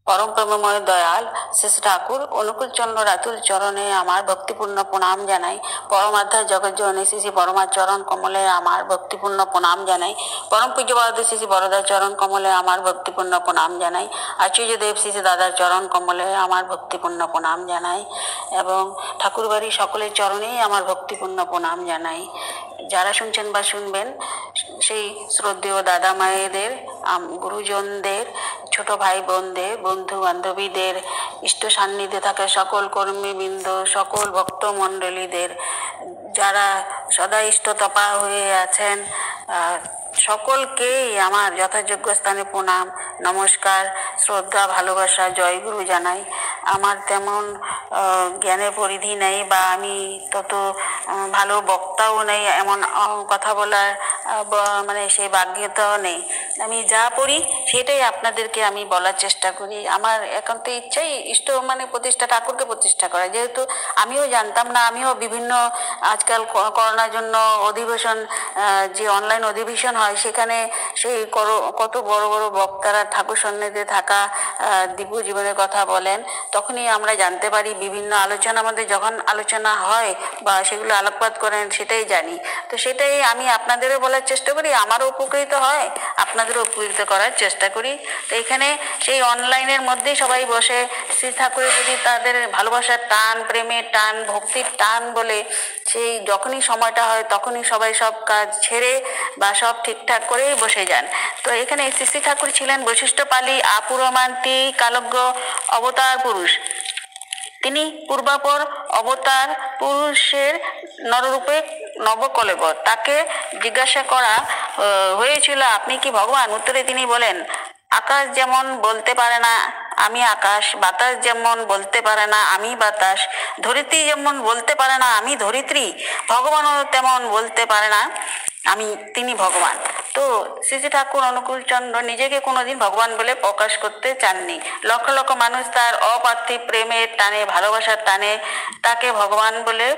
পরম প্রেমময় দয়াল শ্রী শ্রী ঠাকুর অনুকূলচন্দ্র রাতুল চরণে আমার ভক্তিপূর্ণ প্রণাম জানাই। পরমাধ্যায় জগজ্জননী শ্রী শ্রী পরমার চরণ কমলে আমার ভক্তিপূর্ণ প্রণাম জানাই। পরম পূজ্যপাদ শ্রী শ্রী বরদার চরণ কমলে আমার ভক্তিপূর্ণ প্রণাম জানাই। আচার্যদেব শ্রী শ্রী দাদার চরণ কমলে আমার ভক্তিপূর্ণ প্রণাম জানাই এবং ঠাকুরবাড়ি সকলের চরণেই আমার ভক্তিপূর্ণ প্রণাম জানাই। যারা শুনছেন বা শুনবেন সেই শ্রদ্ধেয় দাদা মায়েদের, গুরুজনদের, ছোট ভাই বোনদের, বন্ধু বান্ধবীদের, ইষ্ট সান্নিধ্যে থাকা সকল কর্মীবৃন্দ, সকল ভক্তমণ্ডলীদের, যারা সদা ইষ্টতপা হয়ে আছেন সকলকেই আমার যথাযোগ্য স্থানে প্রণাম, নমস্কার, শ্রদ্ধা, ভালোবাসা, জয়গুরু জানাই। আমার তেমন জ্ঞানের পরিধি নেই বা আমি তত ভালো বক্তাও নেই, এমন কথা বলার মানে সেই ভাগ্যতাও নেই। আমি যা পড়ি সেটাই আপনাদেরকে আমি বলার চেষ্টা করি। আমার একান্ত ইচ্ছাই ইষ্ট মানে প্রতিষ্ঠা, ঠাকুরকে প্রতিষ্ঠা করা। যেহেতু আমিও জানতাম না, আমিও বিভিন্ন আজকাল করোনার জন্য অধিবেশন, যে অনলাইন অধিবেশন হয় সেখানে সেই কত বড় বড় বক্তারা ঠাকুর সন্নিধ্যে থাকা দিব্য জীবনের কথা বলেন, তখনই আমরা জানতে পারি। বিভিন্ন আলোচনা আমাদের যখন আলোচনা হয় বা সেগুলো আলোকপাত করেন সেটাই জানি। তো সেটাই আমি আপনাদেরও বলার চেষ্টা করি, আমারও উপকৃত হয়, আপনাদেরও উপকৃত করার চেষ্টা করি। তো এখানে সেই অনলাইনের মধ্যেই সবাই বসে শ্রী ঠাকুরের প্রতি তাদের ভালোবাসার টান, প্রেমের টান, ভক্তির টান বলে সেই যখনই সময়টা হয় তখনই সবাই সব কাজ ছেড়ে বা সব ঠিকঠাক করেই বসে যান। তো এখানে শ্রী ঠাকুর ছিলেন বৈশিষ্ট্যপালী আপুরমান্তি কালজ্ঞ অবতার পুরুষ। তিনি পূর্বাপর অবতার পুরুষের নররূপে নবকলেবর। তাকে জিজ্ঞাসা করা হয়েছিল, আপনি কি ভগবান? উত্তরে তিনি বলেন, আকাশ যেমন বলতে পারে না আমি আকাশ, বাতাস যেমন বলতে পারে না আমি বাতাস, ধরিত্রী যেমন বলতে পারে না আমি ধরিত্রী, ভগবানও তেমন বলতে পারে না তিনি ভগবান। তো শ্রী শ্রী ঠাকুর অনুকূলচন্দ্র নিজেকে কোনোদিন ভগবান বলে প্রকাশ করতে চাননি। লক্ষ লক্ষ মানুষ তার অপার্থিব প্রেমের টানে, ভালোবাসার টানে তাকে ভগবান বলে,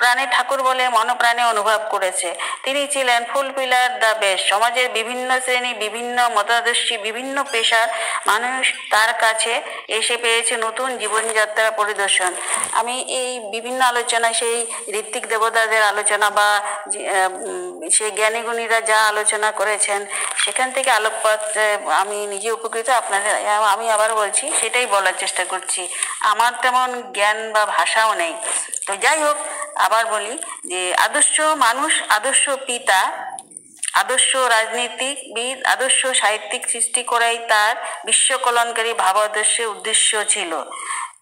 প্রাণে ঠাকুর বলে মনপ্রাণে অনুভব করেছে। তিনি ছিলেন ফুলফিলার দ্য বেস্ট। সমাজের বিভিন্ন শ্রেণী, বিভিন্ন মতাদর্শী, বিভিন্ন পেশার মানুষ তার কাছে এসে পেয়েছে নতুন জীবনযাত্রা পরিদর্শন। আমি এই বিভিন্ন আলোচনা, সেই ঋত্বিক দেবতাদের আলোচনা বা সেই জ্ঞানীগুণীরা যা আলোচনা করেছেন সেখান থেকে আলোকপাত আমি নিজে উপকৃত। আপনাদের আমি আবার বলছি, সেটাই বলার চেষ্টা করছি। আমার তেমন জ্ঞান বা ভাষাও নেই। তো যাই হোক, আবার বলি যে আদর্শ মানুষ, আদর্শ পিতা, আদর্শ রাজনীতিবিদ, আদর্শ সাহিত্যিক সৃষ্টি করাই তার বিশ্বকল্যাণকারী ভাবাদর্শের উদ্দেশ্য ছিল।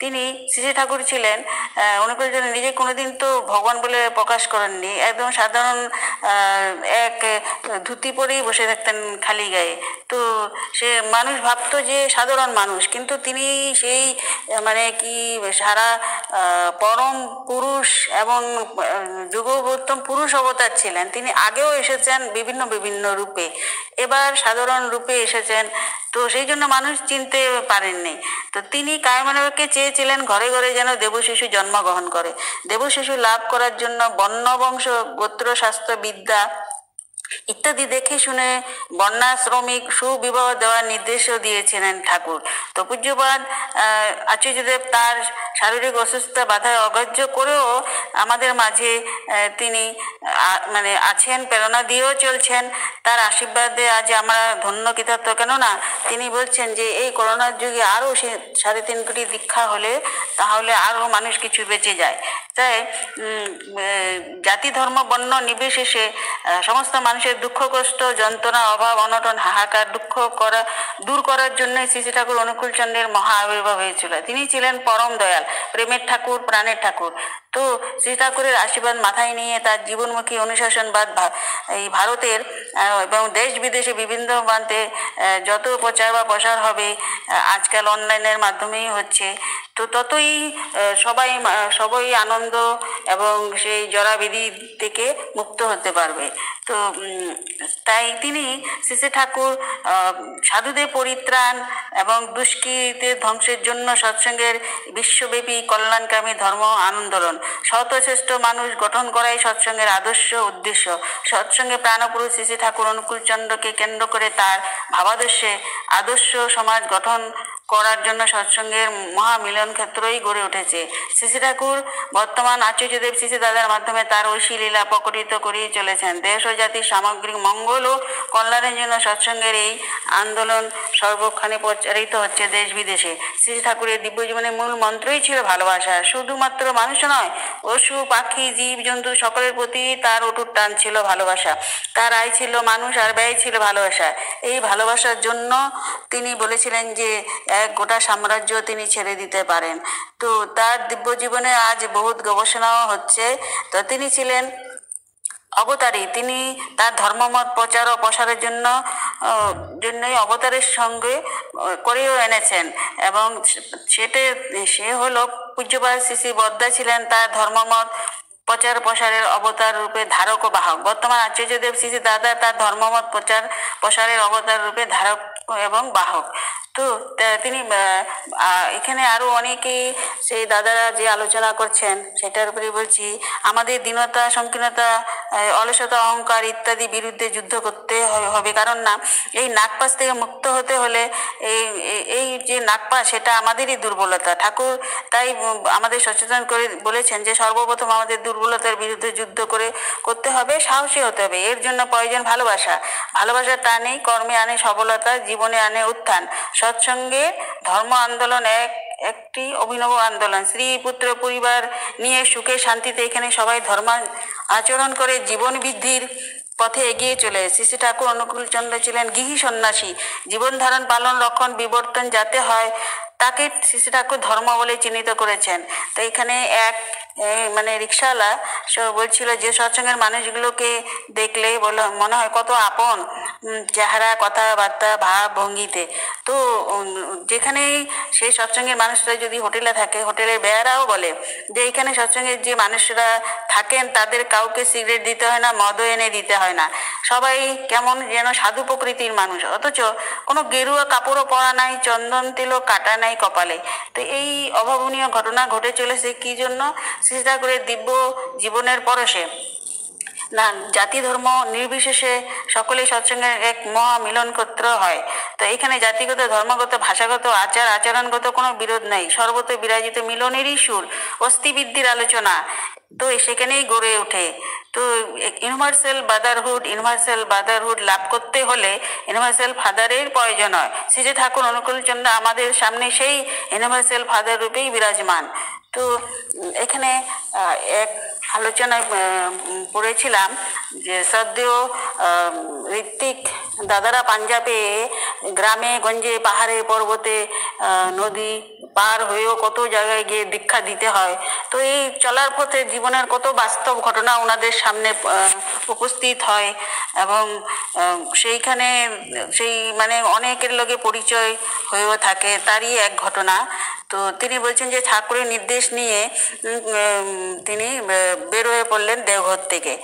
তিনি শ্রী ঠাকুর ছিলেন অনুকূলচন্দ্র নিজে কোনোদিন তো ভগবান বলে প্রকাশ করেননি। একদম সাধারণ এক ধুতি পরেই বসে থাকতেন খালি গায়ে। তো সে মানুষ ভাবতো যে সাধারণ মানুষ, কিন্তু তিনি সেই মানে কি সারা পরম পুরুষ এবং যুগবোত্তম পুরুষ অবতার ছিলেন। তিনি আগেও এসেছেন বিভিন্ন বিভিন্ন রূপে, এবার সাধারণ রূপে এসেছেন। তো সেই জন্য মানুষ চিনতে পারেননি। তো তিনি কায়মানবকে চেয়েছিলেন ঘরে ঘরে যেন দেবশিশু জন্মগ্রহণ করে। দেবশিশু লাভ করার জন্য বর্ণবংশ, গোত্র, শাস্ত্র, বিদ্যা ইত্যাদি দেখে শুনে বর্ণাশ্রমিক সুবিবাহ দেওয়ার নির্দেশও দিয়েছিলেন ঠাকুর। তো পূজ্যপাদ আচার্যদেব তার শারীরিক অসুস্থতা বাধায় অগ্রাহ্য করেও আমাদের মাঝে তিনি মানে আছেন, প্রেরণা দিয়েও চলছেন। তার আশীর্বাদে আজ আমরা ধন্য কৃতার্থ। কেননা তিনি বলছেন যে এই করোনার যুগে আরও 3.5 কোটি দীক্ষা হলে তাহলে আরও মানুষ কিছু বেঁচে যায়। তাই জাতি, ধর্ম, বর্ণ নির্বিশেষে সমস্ত মানুষের দুঃখ, কষ্ট, যন্ত্রণা, অভাব, অনটন, হাহাকার দূর করার জন্য শ্রী শ্রী ঠাকুর অনুকূলচন্দ্রের মহা আবির্ভাব হয়েছিল। তিনি ছিলেন পরম দয়াল, প্রেমের ঠাকুর, প্রাণের ঠাকুর। তো শ্রী ঠাকুরের আশীর্বাদ মাথায় নিয়ে তার জীবনমুখী অনুশাসনবাদ এই ভারতের এবং দেশ বিদেশে বিভিন্ন প্রান্তে যত প্রচার বা প্রসার হবে, আজকাল অনলাইনের মাধ্যমেই হচ্ছে, তো ততই সবাই আনন্দ এবং সেই জরাবিধি থেকে মুক্ত হতে পারবে। তো তাই তিনি শ্রী শ্রী ঠাকুর সাধুদের পরিত্রাণ এবং দুষ্কৃতের ধ্বংসের জন্য সৎসঙ্গের বিশ্বব্যাপী কল্যাণকামী ধর্ম আন্দোলন, শ্রেষ্ঠ মানুষ গঠন করাই সৎসঙ্গের আদর্শ উদ্দেশ্য। সৎসঙ্গে প্রাণপুরুষ শ্রী ঠাকুর অনুকূলচন্দ্রকে কেন্দ্র করে তার ভাবাদর্শে আদর্শ সমাজ গঠন করার জন্য সৎসঙ্গের মহামিলন ক্ষেত্রই গড়ে উঠেছে। শ্রী শ্রী ঠাকুর বর্তমান আচার্যদেব শ্রী শ্রী দাদার মাধ্যমে তার ঐশী লীলা প্রকটিত করেই চলেছেন। দেশ ও জাতির সামগ্রিক মঙ্গল ও কল্যাণের জন্য সৎসঙ্গের এই আন্দোলন সর্বক্ষণে প্রচারিত হচ্ছে দেশ বিদেশে। শ্রী শ্রী ঠাকুরের দিব্য জীবনের মূল মন্ত্রই ছিল ভালোবাসা। শুধুমাত্র মানুষ নয়, পশু পাখি জীব জন্তু সকলের প্রতি তার অটুট টান ছিল ভালোবাসা। তার আয় ছিল মানুষ আর ব্যয় ছিল ভালোবাসা। এই ভালোবাসার জন্য তিনি বলেছিলেন যে এক গোটা সাম্রাজ্য তিনি ছেড়ে দিতে পারেন। তো তার দিব্য জীবনে আজ বহুত গবেষণাও হচ্ছে। তো তিনি ছিলেন অবতারী। তিনি তার ধর্মমত প্রচার ও প্রসারের জন্যই অবতারের সঙ্গে করেও এনেছেন, এবং সে হলো পূজ্যপাল শ্রী শ্রী বদ্দা ছিলেন তার ধর্মমত প্রচার প্রসারের অবতার রূপে ধারক ও বাহক। বর্তমান আচার্যদেব শ্রী শ্রী দাদা তার ধর্মমত প্রচার প্রসারের অবতার রূপে ধারক এবং বাহক। তো তিনি এখানে আরও অনেকেই সেই দাদারা যে আলোচনা করছেন সেটার উপরে বলছি। আমাদের দীনতা, সংকীর্ণতা, অলসতা, অহংকার ইত্যাদি বিরুদ্ধে যুদ্ধ করতে হবে। কারণ না, এই নাগপাশ থেকে মুক্ত হতে হলে এই যে নাগপাশ, সেটা আমাদেরই দুর্বলতা। ঠাকুর তাই আমাদের সচেতন করে বলেছেন যে সর্বপ্রথম আমাদের দুর্বলতার বিরুদ্ধে যুদ্ধ করতে হবে, সাহসী হতে হবে। এর জন্য প্রয়োজন ভালোবাসা। ভালোবাসার টানেই কর্মে আনে সফলতা, জীবনে আনে উত্থান। সৎসঙ্গে ধর্ম আন্দোলন একটি অভিনব আন্দোলন। স্ত্রী পুত্র পরিবার নিয়ে সুখে শান্তিতে এখানে সবাই ধর্ম আচরণ করে জীবন বৃদ্ধির পথে এগিয়ে চলে। শ্রী শ্রী ঠাকুর অনুকূলচন্দ্র ছিলেন গৃহী সন্ন্যাসী। জীবন ধারণ, পালন, রক্ষণ, বিবর্তন যাতে হয় তাকে শ্রী শ্রী ঠাকুর ধর্ম বলে চিহ্নিত করেছেন। তো এখানে এক রিক্সাওয়ালা বলছিল যে সৎসঙ্গের মানুষগুলোকে দেখলে মনে হয় কত আপন, চেহারা, কথাবার্তা, ভাব ভঙ্গিতে। তো যেখানেই সেই সৎসঙ্গের মানুষরা যদি হোটেলে থাকে, হোটেলের বেয়ারাও বলে যে এখানে সৎসঙ্গের যে মানুষরা থাকেন তাদের কাউকে সিগারেট দিতে হয় না, মদও এনে দিতে হয় না। সবাই কেমন যেন সাধু প্রকৃতির মানুষ, অথচ কোনো গেরুয়া কাপড়ও পরা নাই, চন্দন তেলও কাটা নাই কপালে। তো এই অভাবনীয় ঘটনা ঘটে চলেছে কি জন্য? শ্রী ঠাকুরের দিব্য জীবনের পরশে না, জাতি ধর্ম নির্বিশেষে সকলেই সৎসঙ্গের এক মহা মিলন ক্ষেত্র হয়। তো এখানে জাতিগত, ধর্মগত, ভাষাগত, আচরণগত কোনো বিরোধ নেই। সর্বত বিরাজিত মিলনেরই সুর, অস্থিবৃদ্ধির আলোচনা তো সেখানেই গড়ে ওঠে। তো ইউনিভার্সাল ব্রাদারহুড লাভ করতে হলে ইউনিভার্সাল ফাদারের প্রয়োজন হয়। শ্রী শ্রী ঠাকুর অনুকূলচন্দ্র আমাদের সামনে সেই ইউনিভার্সাল ফাদার রূপেই বিরাজমান। তো এখানে এক আলোচনায় পড়েছিলাম যে শ্রদ্ধেয় ঋত্বিক দাদারা পাঞ্জাবে গ্রামে গঞ্জে পাহাড়ে পর্বতে নদী পার হয়েও কত জায়গায় গিয়ে দীক্ষা দিতে হয়। তো এই চলার পথে জীবনের কত বাস্তব ঘটনা ওনাদের সামনে উপস্থিত হয়, এবং সেইখানে অনেকের লগে পরিচয় হয়েও থাকে। তারই এক ঘটনা। তো তিনি বলছেন যে ঠাকুরের নির্দেশ নিয়ে তিনি বের হয়ে পড়লেন দেওঘর থেকে।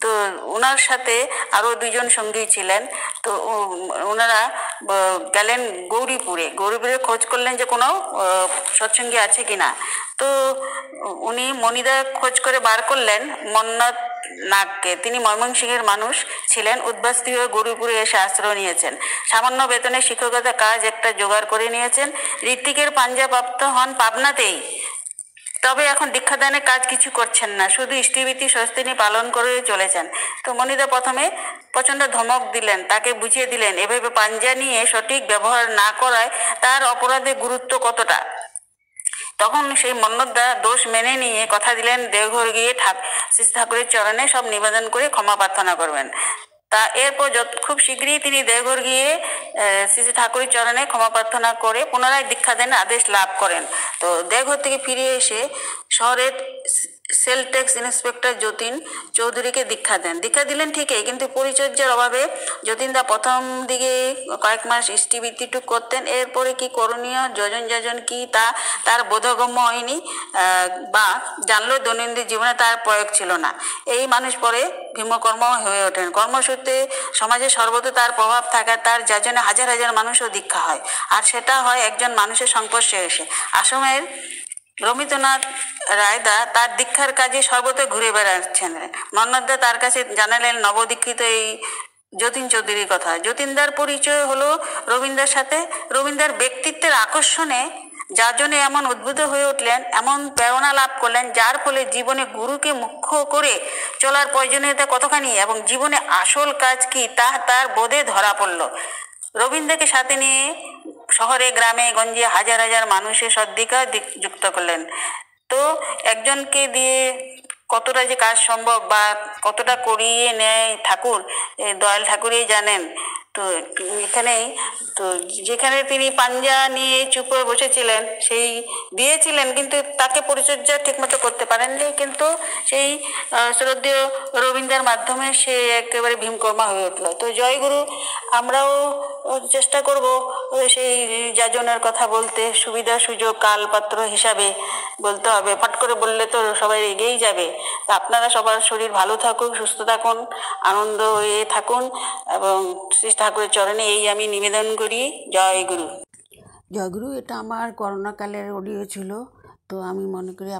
তো ওনার সাথে আরও দুজন সঙ্গী ছিলেন। তো ওনারা গেলেন গৌরীপুরে খোঁজ করলেন যে কোনো সৎসঙ্গী আছে কিনা। তো উনি মণিদা খোঁজ করে বার করলেন মন্নাথ নাগকে। তিনি ময়মনসিংহের মানুষ ছিলেন, উদ্বাস্তী হয়ে গৌরীপুরে এসে আশ্রয় নিয়েছেন। সামান্য বেতনে শিক্ষকতা কাজ একটা জোগাড় করে নিয়েছেন। ঋত্বিকের পাঞ্জাপ্রাপ্ত হন পাবনাতেই, তবে এখন দীক্ষাদানের কাজ কিছু করছেন না, শুধু স্ত্রীবৃত্তি স্বস্তিনী পালন করে চলেছেন। তো মণিদা প্রথমে প্রচণ্ড ধমক দিলেন, তাকে বুঝিয়ে দিলেন এভাবে পাঞ্জা নিয়ে সঠিক ব্যবহার না করায় তার অপরাধের গুরুত্ব কতটা। তখন সেই মন্নতদা দোষ মেনে নিয়ে কথা দিলেন দেওঘর গিয়ে শ্রী ঠাকুরের চরণে সব নিবেদন করে ক্ষমা প্রার্থনা করবেন। তা এরপর খুব শীঘ্রই তিনি দেওঘর গিয়ে শ্রী শ্রী ঠাকুরের চরণে ক্ষমা প্রার্থনা করে পুনরায় দীক্ষাদানের আদেশ লাভ করেন। তো দেওঘর থেকে ফিরে এসে শহরের সেল ট্যাক্স ইন্সপেক্টর যতীন চৌধুরীকে দীক্ষা দিলেন ঠিকই, কিন্তু পরিচর্যার অভাবে যতীনদা প্রথম দিকে কয়েক মাস ইষ্টিবৃত্তিটুক করতেন। এরপরে কি করণীয়, যজন কি তা তার বোধগম্য হয়নি, বা জানলেও দৈনন্দিন জীবনে তার প্রয়োগ ছিল না। এই মানুষ পরে ভীমকর্ম হয়ে ওঠেন। কর্মসূত্রে সমাজে সর্বত্র তার প্রভাব থাকায় তার যাজনে হাজার হাজার মানুষও দীক্ষা হয়, আর সেটা হয় একজন মানুষের সংস্পর্শে এসে। আসামের রবীন্দ্রনাথ রায়দা তার দীক্ষার কাজে সর্বত্র ঘুরে বেড়াচ্ছেন। মন্নতদা তার কাছে জানালেন নবদীক্ষিত এই যতীন চৌধুরীর কথা। যতীনদার পরিচয় হলো রবীন্দ্রের সাথে। রবীন্দ্রের ব্যক্তিত্বের আকর্ষণে যাজনে এমন উদ্বুদ্ধ হয়ে উঠলেন, এমন প্রেরণা লাভ করলেন, যার ফলে জীবনে গুরুকে মুখ্য করে চলার প্রয়োজনীয়তা কতখানি এবং জীবনে আসল কাজ কি তা তার বোধে ধরা পড়ল। রবীন্দ্রকে সাথে নিয়ে শহরে গ্রামে গঞ্জে হাজার হাজার মানুষের সদ্দিকা যুক্ত করলেন। তো একজনকে দিয়ে কতটা যে কাজ সম্ভব বা কতটা করিয়ে নেয় ঠাকুর, দয়াল ঠাকুরই জানেন। তো এখানেই তো যেখানে তিনি পাঞ্জা নিয়ে চুপ করে বসেছিলেন, সেই দিয়েছিলেন কিন্তু তাকে পরিচর্যা ঠিকমতো করতে পারেননি, কিন্তু সেই শ্রদ্ধেয় রবীন্দ্রের মাধ্যমে সে একেবারে ভীমকর্মা হয়ে উঠলো। তো জয়গুরু, আমরাও চেষ্টা করব সেই যাজনের কথা বলতে, সুবিধা সুযোগ কালপাত্র হিসাবে বলতে হবে, ফট করে বললে তো সবাই এগিয়েই যাবে। তা আপনারা সবার শরীর ভালো থাকুক, সুস্থ থাকুন, আনন্দ হয়ে থাকুন এবং শ্রী ঠাকুরের চরণে এই আমি নিবেদন করি। জয় গুরু। জয়গুরু, এটা আমার করোনাকালের অডিও ছিল, তো আমি মনে করি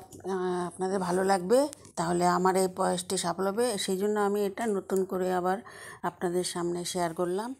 আপনাদের ভালো লাগবে, তাহলে আমার এই প্রয়াসটি সফল হবে। সেই জন্য আমি এটা নতুন করে আবার আপনাদের সামনে শেয়ার করলাম।